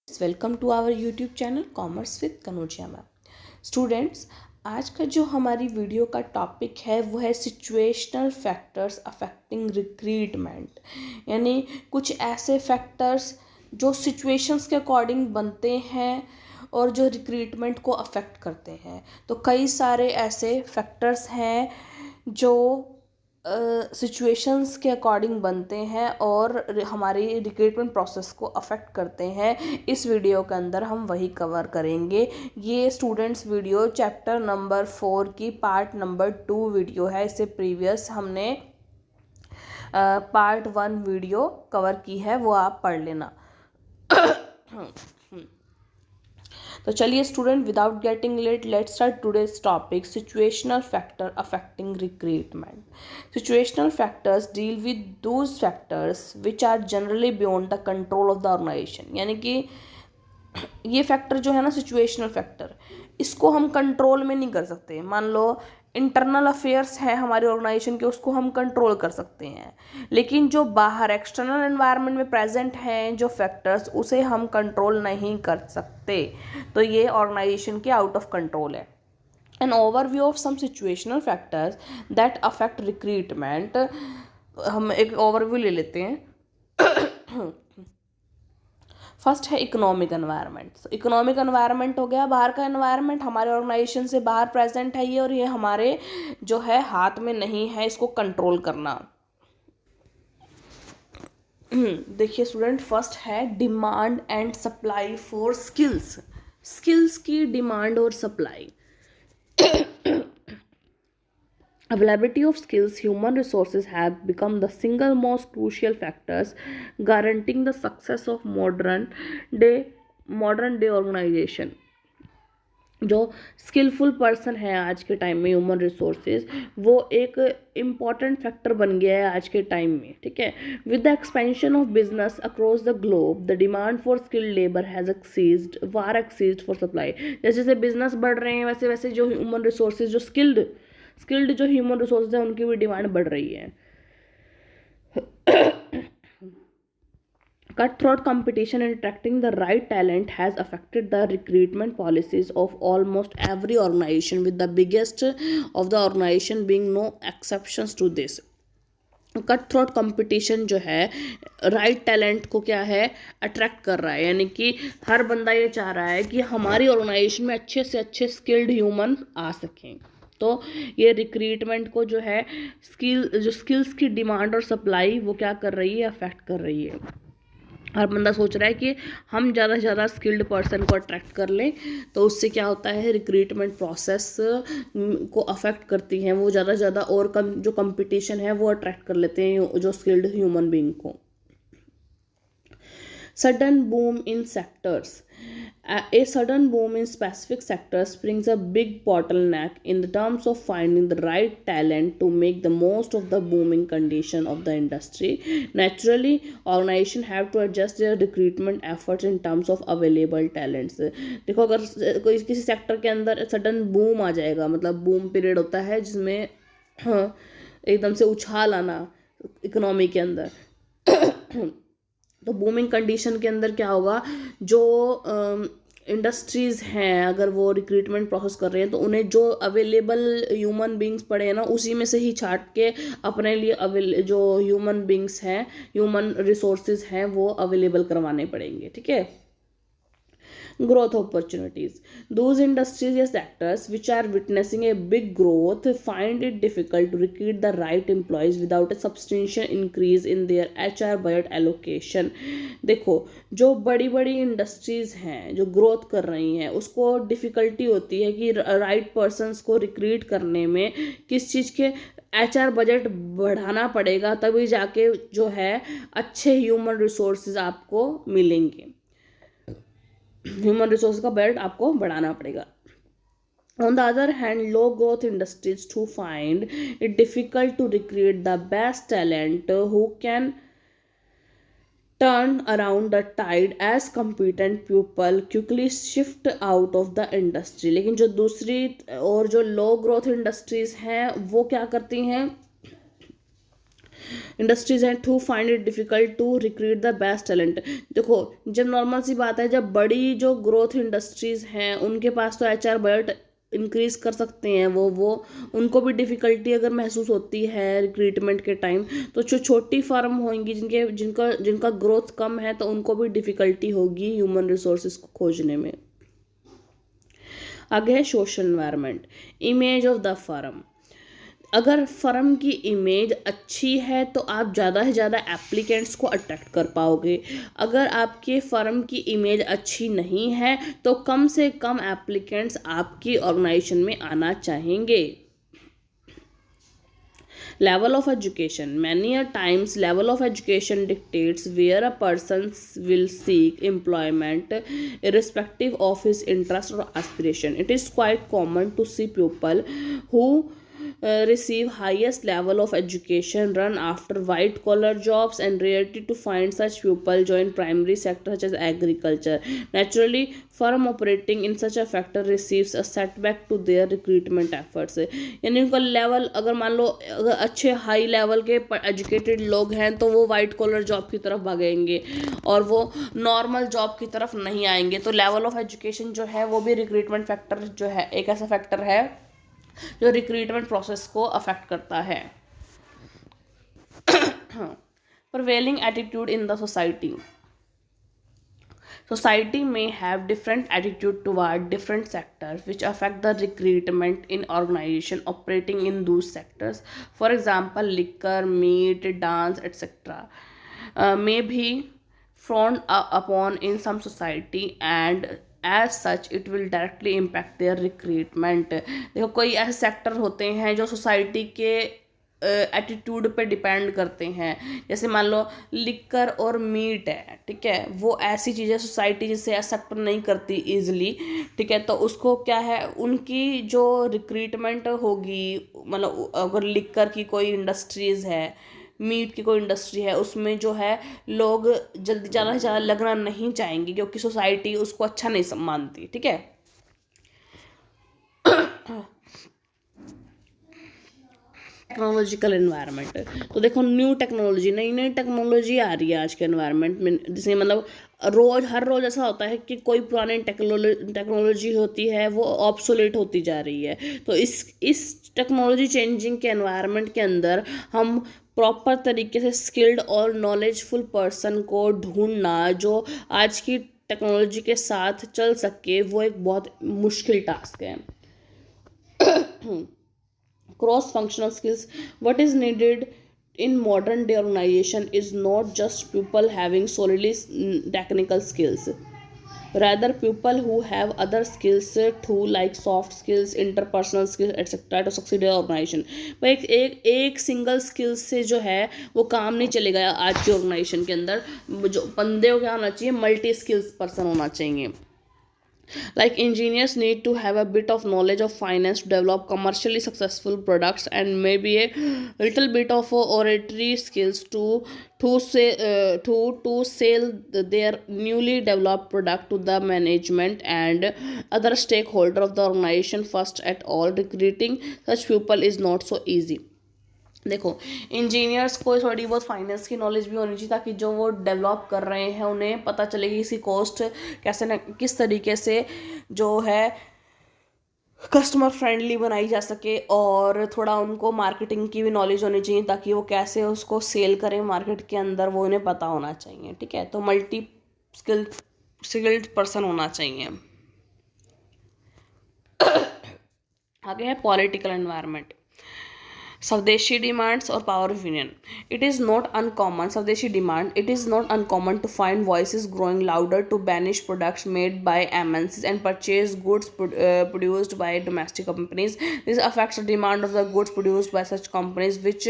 Welcome to our YouTube channel commerce with Kanojia ma'am. Students, आज का जो हमारी वीडियो का टॉपिक है वो है सिचुएशनल फैक्टर्स अफेक्टिंग रिक्रूटमेंट। यानी कुछ ऐसे फैक्टर्स जो सिचुएशंस के अकॉर्डिंग बनते हैं और जो रिक्रूटमेंट को अफेक्ट करते हैं। तो कई सारे ऐसे फैक्टर्स हैं जो सिचुएशंस के अकॉर्डिंग बनते हैं और हमारी रिक्रूटमेंट प्रोसेस को अफेक्ट करते हैं। इस वीडियो के अंदर हम वही कवर करेंगे। ये स्टूडेंट्स वीडियो चैप्टर नंबर 4 की पार्ट नंबर 2 वीडियो है। इससे प्रीवियस हमने पार्ट 1 वीडियो कवर की है, वो आप पढ़ लेना। तो चलिए student, without getting late let's start today's topic situational factor affecting recruitment. Situational factors deal with those factors which are generally beyond the control of the organisation. यानी कि ये फैक्टर जो है ना, सिचुएशनल फैक्टर, इसको हम कंट्रोल में नहीं कर सकते। मान लो इंटरनल अफेयर्स है हमारी ऑर्गेनाइजेशन के, उसको हम कंट्रोल कर सकते हैं, लेकिन जो बाहर एक्सटर्नल एनवायरनमेंट में प्रेजेंट हैं जो फैक्टर्स, उसे हम कंट्रोल नहीं कर सकते। तो ये ऑर्गेनाइजेशन के आउट ऑफ कंट्रोल है। An overview of some situational factors that affect recruitment. हम एक ओवरव्यू ले लेते हैं। फर्स्ट है इकोनॉमिक एनवायरनमेंट। इकोनॉमिक एनवायरनमेंट हो गया बाहर का एनवायरनमेंट, हमारे ऑर्गेनाइजेशन से बाहर प्रेजेंट है ये, और ये हमारे जो है हाथ में नहीं है इसको कंट्रोल करना। देखिए स्टूडेंट, फर्स्ट है demand and supply for skills. Skills की डिमांड और supply. Availability of skills, human resources have become the single most crucial factors guaranteeing the success of modern day organization. जो स्किलफुल पर्सन है आज के time में, human resources, वो एक important factor बन गया है आज के टाइम में। ठीक है, with the expansion of business across the globe the demand for skilled labour has exceeded for supply. जैसे जैसे बिजनेस बढ़ रहे हैं वैसे वैसे जो ह्यूमन रिसोर्सेज, जो स्किल्ड जो ह्यूमन रिसोर्सेज है, उनकी भी डिमांड बढ़ रही है। Cutthroat competition in attracting the right talent has affected the recruitment policies of almost every organization, with the biggest of the organization being no exceptions to this. Cut throat competition जो है right talent को क्या है, attract कर रहा है। यानी कि हर बंदा ये चाह रहा है कि हमारी ऑर्गेनाइजेशन में अच्छे से अच्छे स्किल्ड ह्यूमन आ सकें। तो ये रिक्रूटमेंट को जो है स्किल्स की डिमांड और सप्लाई वो क्या कर रही है, अफेक्ट कर रही है। हर बंदा सोच रहा है कि हम ज़्यादा से ज़्यादा स्किल्ड पर्सन को अट्रैक्ट कर लें, तो उससे क्या होता है, रिक्रूटमेंट प्रोसेस को अफेक्ट करती हैं वो ज़्यादा से ज़्यादा, और जो कंपटीशन है वो अट्रैक्ट कर लेते हैं जो स्किल्ड ह्यूमन बीइंग को। Sudden boom in sectors. A sudden boom in specific sectors brings a big bottleneck in the terms of finding the right talent to make the most of the booming condition of the industry. Naturally, organizations have to adjust their recruitment efforts in terms of available talents. देखो, अगर कोई किसी sector के अंदर sudden boom आ जाएगा, मतलब boom period होता है जिसमें एकदम से उछाल आना इकोनॉमी के अंदर। तो बूमिंग कंडीशन के अंदर क्या होगा, जो इंडस्ट्रीज़ हैं अगर वो रिक्रूटमेंट प्रोसेस कर रहे हैं, तो उन्हें जो अवेलेबल ह्यूमन बींग्स पड़े हैं ना, उसी में से ही छाट के अपने लिए जो ह्यूमन बींग्स हैं, ह्यूमन रिसोर्सेज हैं, वो अवेलेबल करवाने पड़ेंगे। ठीक है। Growth opportunities. Those industries or sectors which are witnessing a big growth find it difficult to recruit the right employees without a substantial increase in their HR budget allocation. देखो, जो बड़ी बड़ी इंडस्ट्रीज हैं जो ग्रोथ कर रही हैं, उसको डिफ़िकल्टी होती है कि राइट पर्सनस को रिक्रूट करने में किस चीज़ के HR बजट बढ़ाना पड़ेगा, तभी जाके जो है अच्छे ह्यूमन रिसोर्सेज आपको मिलेंगे। ह्यूमन रिसोर्स का बजट आपको बढ़ाना पड़ेगा। On the other hand, low growth industries to find it difficult to recruit the best talent who can turn around the tide as competent people quickly shift out of the industry. लेकिन जो दूसरी और जो लो growth industries हैं वो क्या करती हैं, इंडस्ट्रीज हैं to find it difficult to recruit the best talent. देखो, जब नॉर्मल सी बात है, जब बड़ी जो ग्रोथ इंडस्ट्रीज हैं उनके पास तो एचआर बजट इंक्रीज कर सकते हैं, वो उनको भी डिफ़िकल्टी अगर महसूस होती है रिक्रूटमेंट के टाइम, तो जो छोटी फार्म होंगी जिनका जिनका ग्रोथ कम है, तो उनको भी डिफ़िकल्टी होगी ह्यूमन रिसोर्सेज को खोजने में। आगे है social environment, image of the firm. अगर फर्म की इमेज अच्छी है तो आप ज़्यादा से ज़्यादा एप्लीकेंट्स को अट्रैक्ट कर पाओगे। अगर आपके फर्म की इमेज अच्छी नहीं है तो कम से कम एप्लीकेंट्स आपकी ऑर्गेनाइजेशन में आना चाहेंगे। Level of education, many a times level of education dictates where a person will seek employment irrespective of his interest or aspiration. It is quite common to see people who receive highest level of education run after white collar jobs, and rarity to find such people join primary sector such as agriculture. Naturally, firm operating in such a factor receives a setback to their recruitment efforts. यानी उनका level, अगर मान लो अगर अच्छे high level के educated लोग हैं तो वो वाइट कॉलर जॉब की तरफ भागेंगे और वो नॉर्मल जॉब की तरफ नहीं आएंगे। तो लेवल ऑफ एजुकेशन जो है वो भी रिक्रूटमेंट फैक्टर जो है, एक ऐसा फैक्टर है जो रिक्रूटमेंट प्रोसेस को अफेक्ट करता है। Prevailing attitude in the society, society may have different attitude toward different sectors which affect the recruitment in organization operating in those sectors. For example, liquor, meat, dance, etc. May be frowned upon in some society, and as such it will directly impact their recruitment. देखो, कोई ऐसे sector होते हैं जो society के attitude पे depend करते हैं। जैसे मान लो लिकर और मीट है, ठीक है, वो ऐसी चीज़ें सोसाइटी जिसे एक्सेप्ट नहीं करती ईजिली, ठीक है, तो उसको क्या है, उनकी जो रिक्रूटमेंट होगी, मतलब अगर लिकर की कोई इंडस्ट्रीज़ है, मीट की कोई इंडस्ट्री है, उसमें जो है लोग जल्दी ज़्यादा से ज़्यादा लगना नहीं चाहेंगे क्योंकि सोसाइटी उसको अच्छा नहीं मानती, ठीक है। टेक्नोलॉजिकल एनवायरनमेंट, तो देखो न्यू टेक्नोलॉजी, नई नई टेक्नोलॉजी आ रही है आज के एनवायरनमेंट में, जिसमें मतलब हर रोज़ ऐसा होता है कि कोई पुरानी टेक्नोलॉजी होती है वो ऑब्सोलेट होती जा रही है। तो इस टेक्नोलॉजी चेंजिंग के एनवायरनमेंट के अंदर हम प्रॉपर तरीके से स्किल्ड और नॉलेजफुल पर्सन को ढूंढना जो आज की टेक्नोलॉजी के साथ चल सके, वो एक बहुत मुश्किल टास्क है। Cross functional skills, what is needed in modern day organization is not just people having solely technical skills, rather people who have other skills too, like soft skills, interpersonal skills, etc. to succeed in organization. पर एक single skill से जो है वो काम नहीं चलेगा आज की ऑर्गेनाइजेशन के अंदर। जो बंदे को क्या होना चाहिए, मल्टी स्किल्स पर्सन होना चाहिए। Like engineers need to have a bit of knowledge of finance to develop commercially successful products, and maybe a little bit of oratory skills to sell their newly developed product to the management and other stakeholder of the organization. First at all, recruiting such people is not so easy. देखो, engineers को थोड़ी बहुत finance की knowledge भी होनी चाहिए ताकि जो वो डेवलप कर रहे हैं उन्हें पता चले कि इसकी कॉस्ट कैसे न किस तरीके से जो है कस्टमर फ्रेंडली बनाई जा सके, और थोड़ा उनको मार्केटिंग की भी नॉलेज होनी चाहिए ताकि वो कैसे उसको सेल करें मार्केट के अंदर, वो उन्हें पता होना चाहिए, ठीक है। तो मल्टी स्किल्ड पर्सन होना चाहिए। आगे है political environment, Swadeshi demands or power of union. It is not uncommon. Swadeshi demand. It is not uncommon to find voices growing louder to banish products made by MNCs and purchase goods produced by domestic companies. This affects the demand of the goods produced by such companies, which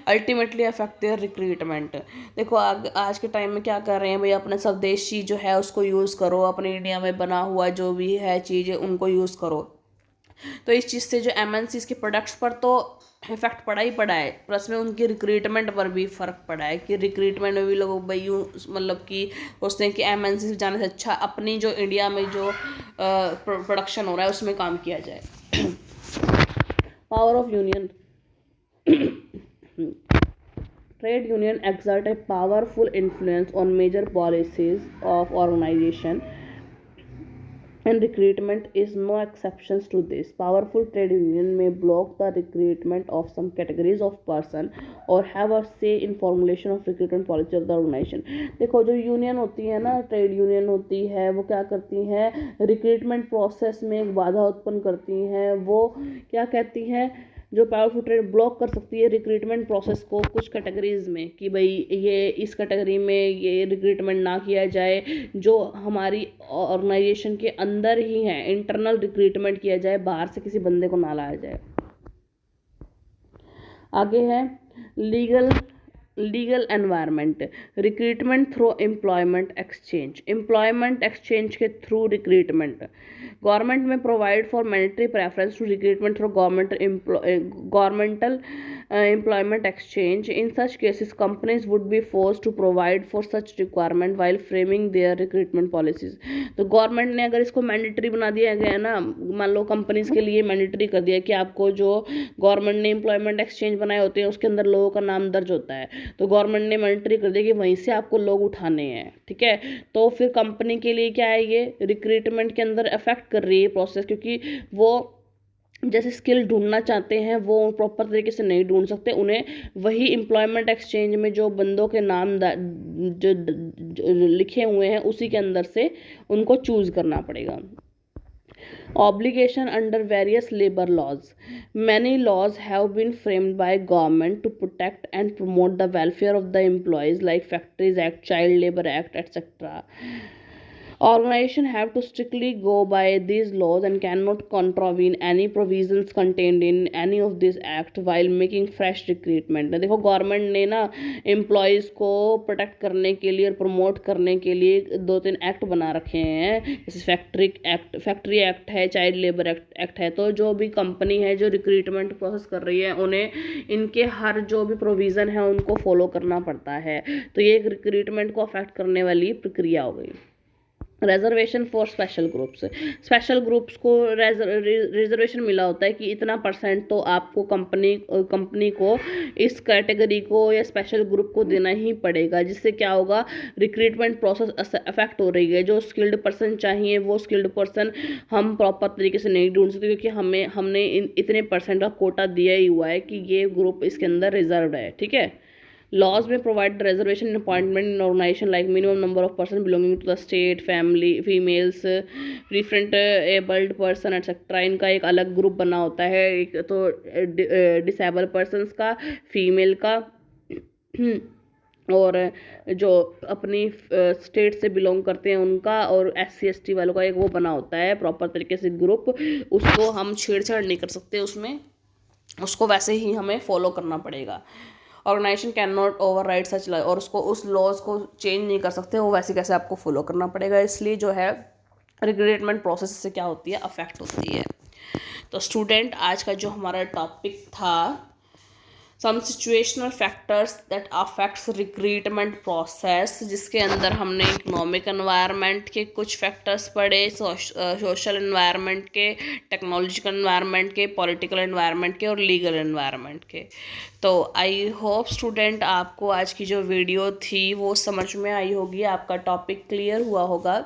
ultimately affect their recruitment. देखो आज के time में क्या कर रहे हैं भाई, अपने स्वदेशी जो है उसको यूज़ करो, अपने इंडिया में बना हुआ जो भी है चीज़ें उनको यूज़ करो। तो इस चीज़ से जो MNCs के प्रोडक्ट्स पर तो इफेक्ट पड़ा ही पड़ा है, प्लस में उनकी रिक्रूटमेंट पर भी फ़र्क पड़ा है कि रिक्रूटमेंट में भी लोग भाई यूँ मतलब कि सोचते हैं कि MNC जाने से अच्छा अपनी जो इंडिया में जो प्रोडक्शन हो रहा है उसमें काम किया जाए। Power of union, Trade union exert a powerful influence on major policies of organization, and recruitment is no exceptions to this. Powerful trade union may block the recruitment of some categories of person or have a say in formulation of recruitment policy of the organization. देखो जो union होती है ना, trade union होती है, वो क्या करती हैं, रिक्रूटमेंट प्रोसेस में एक बाधा उत्पन्न करती हैं। वो क्या कहती हैं, जो पावरफुल ट्रेड ब्लॉक कर सकती है रिक्रूटमेंट प्रोसेस को कुछ कैटेगरीज में, कि भाई ये इस कैटेगरी में ये रिक्रूटमेंट ना किया जाए, जो हमारी ऑर्गेनाइजेशन के अंदर ही है, इंटरनल रिक्रूटमेंट किया जाए, बाहर से किसी बंदे को ना लाया जाए। आगे है legal environment, recruitment through employment exchange के थ्रू रिक्रूटमेंट। गवर्नमेंट में provide for mandatory preference to recruitment through governmental employment exchange. In such cases, companies would be forced to provide for such requirement while framing their recruitment policies. तो government ने अगर इसको mandatory बना दिया गया ना, मान लो कंपनीज के लिए मैंडेटरी कर दिया कि आपको जो गवर्नमेंट ने एम्प्लॉयमेंट एक्सचेंज बनाए होते हैं उसके अंदर लोगों का नाम दर्ज होता है, तो गवर्नमेंट ने मैंडेटरी कर दिया कि वहीं से आपको लोग उठाने हैं, ठीक है। तो फिर कंपनी के लिए क्या है, ये रिक्रूटमेंट के अंदर अफेक्ट कर रही है प्रोसेस, क्योंकि वो जैसे स्किल ढूंढना चाहते हैं वो प्रॉपर तरीके से नहीं ढूंढ सकते, उन्हें वही एम्प्लॉयमेंट एक्सचेंज में जो बंदों के नाम जो लिखे हुए हैं उसी के अंदर से उनको चूज करना पड़ेगा। Obligation under various labor laws. Many laws have been framed by government to protect and promote the welfare of the employees, like Factories Act, Child Labor Act, etc. Organizations have to strictly go by these laws and cannot contravene any provisions contained in any of this act while making fresh recruitment. देखो government ने ना employees को protect करने के लिए और promote करने के लिए 2-3 एक्ट बना रखे हैं, जैसे फैक्ट्री एक्ट है, चाइल्ड लेबर एक्ट है। तो जो भी कंपनी है जो रिक्रूटमेंट प्रोसेस कर रही है उन्हें इनके हर जो भी प्रोविज़न है उनको फॉलो करना पड़ता है। तो ये एक रिक्रूटमेंट को अफेक्ट करने वाली प्रक्रिया हो गई। रिजर्वेशन फॉर स्पेशल ग्रुप्स को रिजर्वेशन मिला होता है कि इतना परसेंट तो आपको कंपनी को इस कैटेगरी को या स्पेशल ग्रुप को देना ही पड़ेगा, जिससे क्या होगा, रिक्रूटमेंट प्रोसेस अफेक्ट हो रही है। जो स्किल्ड पर्सन चाहिए वो स्किल्ड पर्सन हम प्रॉपर तरीके से नहीं ढूंढ सकते, क्योंकि हमने इतने परसेंट का कोटा दिया ही हुआ है कि ये ग्रुप इसके अंदर रिजर्व है, ठीक है। Laws may provide reservation in appointment in organization, like minimum number of person belonging to the state, family, females, different abled person, etc. इनका एक अलग ग्रुप बना होता है, एक तो डिसेबल पर्सनस का, फीमेल का, और जो अपनी स्टेट से बिलोंग करते हैं उनका, और SC ST वालों का एक वो बना होता है प्रॉपर तरीके से ग्रुप। उसको हम छेड़छाड़ नहीं कर सकते, उसमें उसको वैसे ही हमें फॉलो करना पड़ेगा। Organisation can not override such law, और उसको उस लॉज को चेंज नहीं कर सकते, वो वैसे कैसे आपको फॉलो करना पड़ेगा। इसलिए जो है रिक्रूटमेंट प्रोसेस से क्या होती है, अफेक्ट होती है। तो स्टूडेंट, आज का जो हमारा टॉपिक था, some situational factors that affects recruitment process, जिसके अंदर हमने इकोनॉमिक एनवायरनमेंट के कुछ फैक्टर्स पढ़े, सोशल एनवायरनमेंट के, टेक्नोलॉजिकल एनवायरनमेंट के, पॉलिटिकल एनवायरनमेंट के और लीगल एनवायरनमेंट के। तो आई होप स्टूडेंट आपको आज की जो वीडियो थी वो समझ में आई होगी, आपका टॉपिक क्लियर हुआ होगा।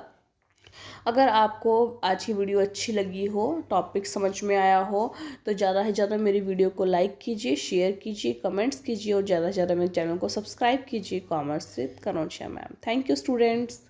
अगर आपको आज की वीडियो अच्छी लगी हो, टॉपिक समझ में आया हो, तो ज़्यादा से ज़्यादा मेरी वीडियो को लाइक कीजिए, शेयर कीजिए, कमेंट्स कीजिए और ज़्यादा से ज़्यादा मेरे चैनल को सब्सक्राइब कीजिए। Commerce with Kanaujia ma'am. Thank you students.